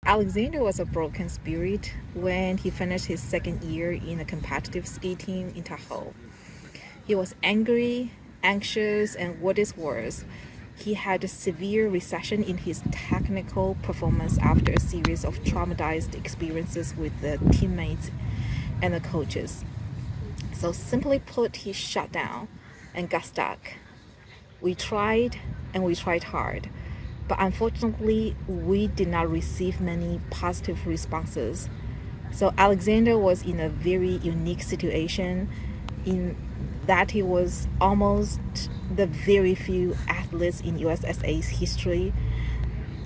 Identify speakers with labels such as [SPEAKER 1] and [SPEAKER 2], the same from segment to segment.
[SPEAKER 1] Alexander was a broken spirit when he finished his second year in a competitive ski team in Tahoe. He was angry, anxious, and what is worse, he had a severe recession in his technical performance after a series of traumatized experiences with the teammates and the coaches. So, simply put, he shut down and got stuck. We tried and we tried hard, but unfortunately, we did not receive many positive responses. So Alexander was in a very unique situation in that he was almost the very few athletes in USSA's history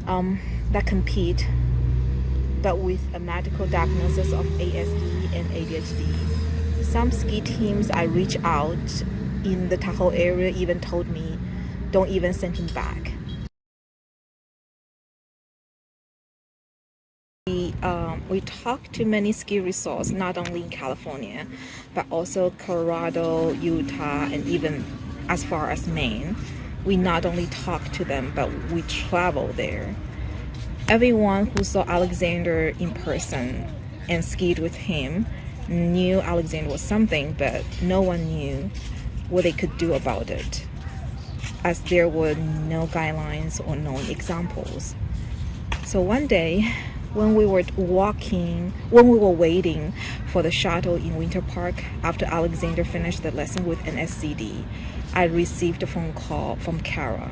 [SPEAKER 1] that compete, but with a medical diagnosis of ASD and ADHD. Some ski teams I reached out in the Tahoe area even told me, don't even send him back. We talked to many ski resorts, not only in California, but also Colorado, Utah, and even as far as Maine. We not only talked to them, but we traveled there. Everyone who saw Alexander in person and skied with him knew Alexander was something, but no one knew what they could do about it, as there were no guidelines or no examples. So one day, when we were waiting for the shuttle in Winter Park after Alexander finished the lesson with an SCD, I received a phone call from Kara,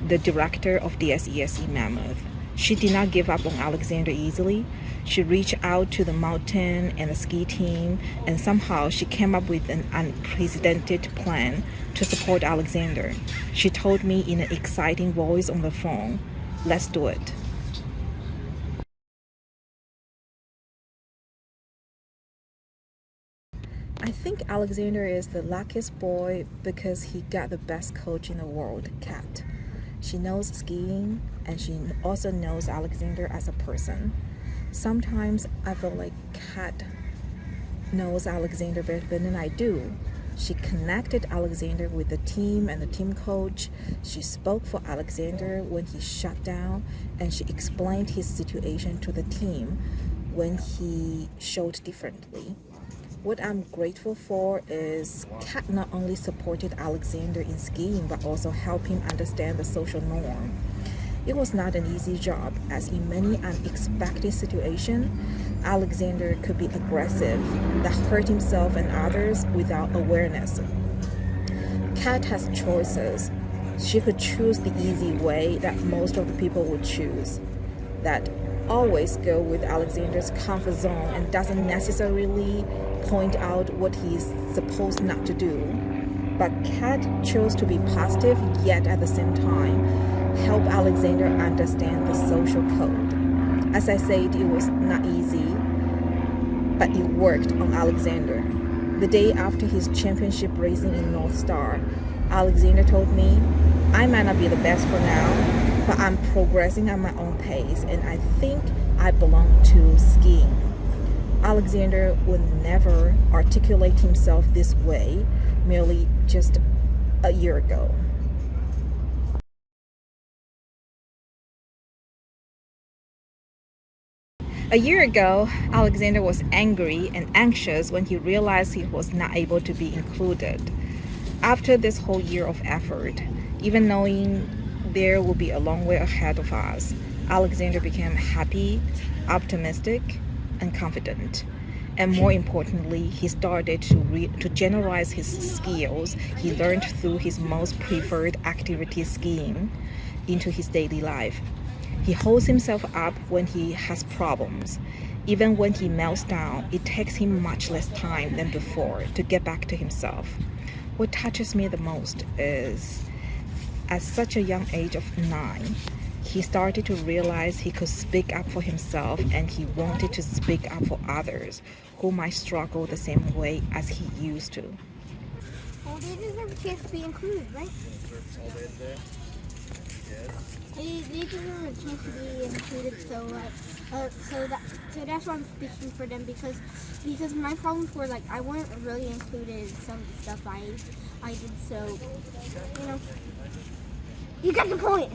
[SPEAKER 1] the director of DSESE Mammoth. She did not give up on Alexander easily. She reached out to the mountain and the ski team, and somehow she came up with an unprecedented plan to support Alexander. She told me in an exciting voice on the phone, "Let's do it." I think Alexander is the luckiest boy because he got the best coach in the world, Kat. She knows skiing and she also knows Alexander as a person. Sometimes I feel like Kat knows Alexander better than I do. She connected Alexander with the team and the team coach. She spoke for Alexander when he shut down, and she explained his situation to the team when he showed differently. What I'm grateful for is Kat not only supported Alexander in skiing, but also helped him understand the social norm. It was not an easy job, as in many unexpected situations, Alexander could be aggressive, that hurt himself and others without awareness. Kat has choices. She could choose the easy way that most of the people would choose, that always go with Alexander's comfort zone and doesn't necessarily point out what he's supposed not to do. But Kat chose to be positive, yet at the same time help Alexander understand the social code. As I said, it was not easy, but it worked on Alexander. The day after his championship racing in North Star, Alexander told me, "I might not be the best for now, but I'm progressing at my own pace, and I think I belong to skiing." Alexander would never articulate himself this way merely just a year ago. A year ago, Alexander was angry and anxious when he realized he was not able to be included. After this whole year of effort, even knowing there will be a long way ahead of us, Alexander became happy, optimistic, and confident. And more importantly, he started to generalize his skills he learned through his most preferred activity, skiing, into his daily life. He holds himself up when he has problems. Even when he melts down, it takes him much less time than before to get back to himself. What touches me the most is, at such a young age of 9, he started to realize he could speak up for himself, and he wanted to speak up for others who might struggle the same way as he used to.
[SPEAKER 2] Well, they deserve a chance to be included, right? They deserve a chance to be included, so that's why I'm speaking for them, because my problems were like I weren't really included in some of the stuff I did, so you know, you get the point.